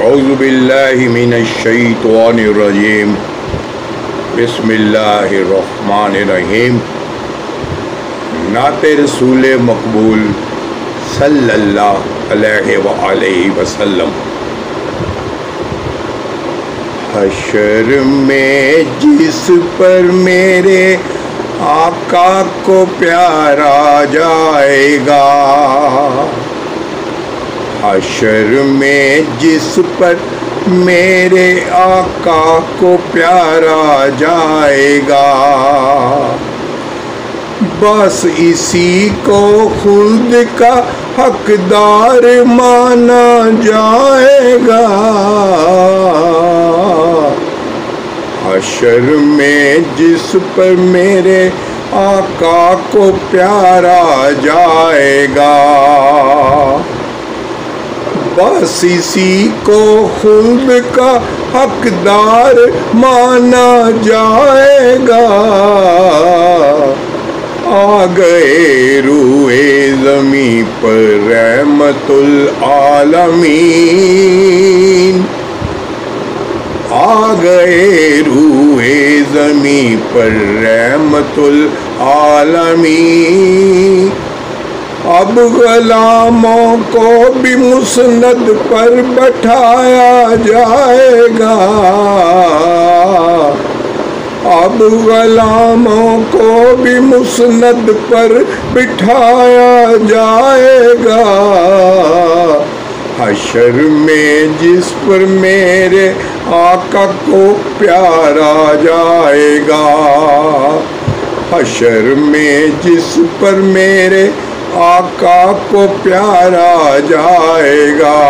اعوذ باللہ من الشیطان الرجیم بسم اللہ الرحمن الرحیم۔ نعت رسول مقبول صلی اللہ علیہ وآلہ وسلم۔ حشر میں جس پر میرے آقا کو پیارا جائے گا، حشر میں جس پر میرے آقا کو پیارا جائے گا، بس اسی کو خلد کا حقدار مانا جائے گا۔ حشر میں جس پر میرے آقا کو پیارا جائے گا، بس اسی کو خلد کا حقدار مانا جائے گا۔ آ گئے روئے زمیں پر رحمت العالمین، آ گئے روئے زمیں پر رحمت العالمین۔ اب غلاموں کو بھی مسند پر بٹھایا جائے گا، اب غلاموں کو بھی مسند پر بٹھایا جائے گا۔ حشر میں جس پر میرے آقا کو پیارا جائے گا، حشر میں جس پر میرے آقا کو پیارا جائے گا،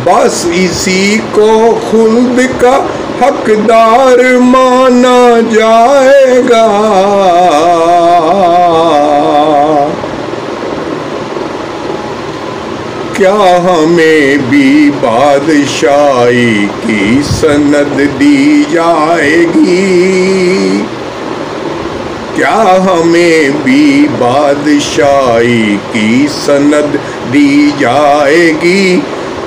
بس اسی کو خلد کا حقدار مانا جائے گا۔ کیا ہمیں بھی بادشاہی کی سند دی جائے گی، کیا ہمیں بھی بادشاہی کی سند دی جائے گی،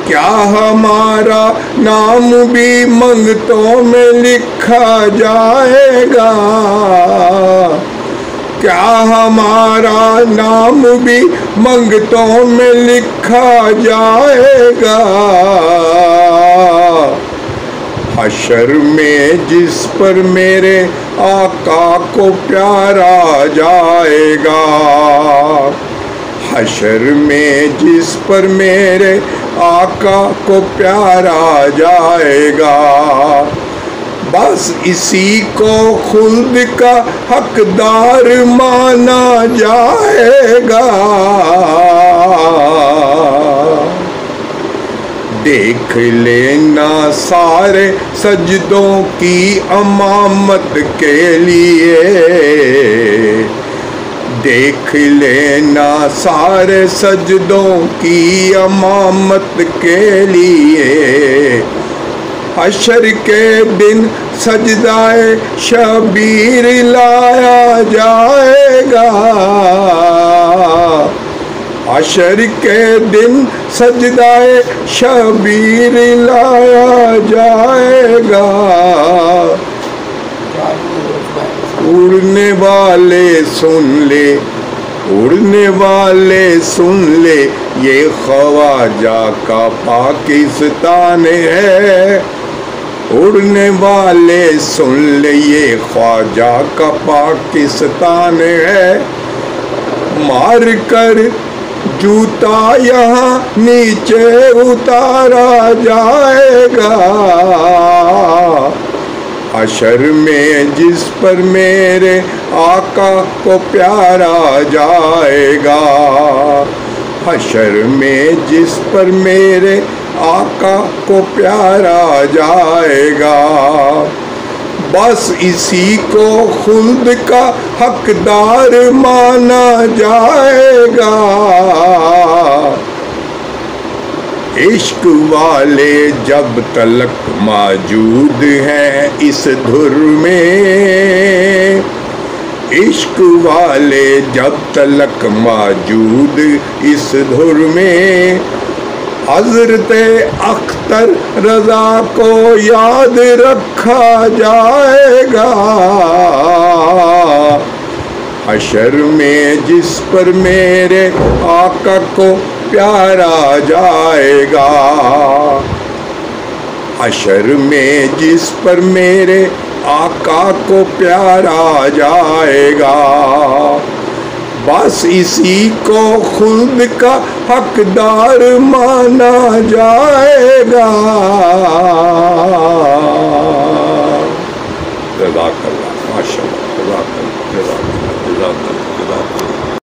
کیا ہمارا نام بھی منگتوں میں لکھا جائے گا، کیا ہمارا نام بھی منگتوں میں لکھا جائے گا۔ حشر میں جس پر میرے آقا کو پیارا جائے گا، حشر میں جس پر میرے آقا کو پیارا جائے گا، بس اسی کو خلد کا حقدار مانا جائے گا۔ دیکھ لینا سارے سجدوں کی امامت کے لیے، دیکھ لینا سارے سجدوں کی امامت کے لیے۔ حشر کے دن سجدائے شبیر لایا جائے گا، حشر کے دن سجدائے شبیر لایا جائے گا۔ اڑنے والے سن لے، اڑنے والے سن لے، یہ خواجہ کا پاکستان ہے۔ اڑنے والے سن لے، یہ خواجہ کا پاکستان ہے۔ مار کر جوتا یہاں نیچے اتارا جائے گا، حشر میں جس پر میرے آقا کو پیارا جائے گا، حشر میں جس پر میرے آقا کو پیارا جائے گا، بس اسی کو خلد کا حقدار مانا جائے گا۔ عشق والے جب تلک موجود ہیں اس دھر میں، عشق والے جب تلک موجود اس دھر میں، حضرت اختر رضا کو یاد رکھا جائے گا حشر میں جس پر میرے آقا کو پیارا جائے گا حشر میں جس پر میرے آقا کو پیارا جائے گا بس اسی کو خلد کا حقدار مانا جائے گا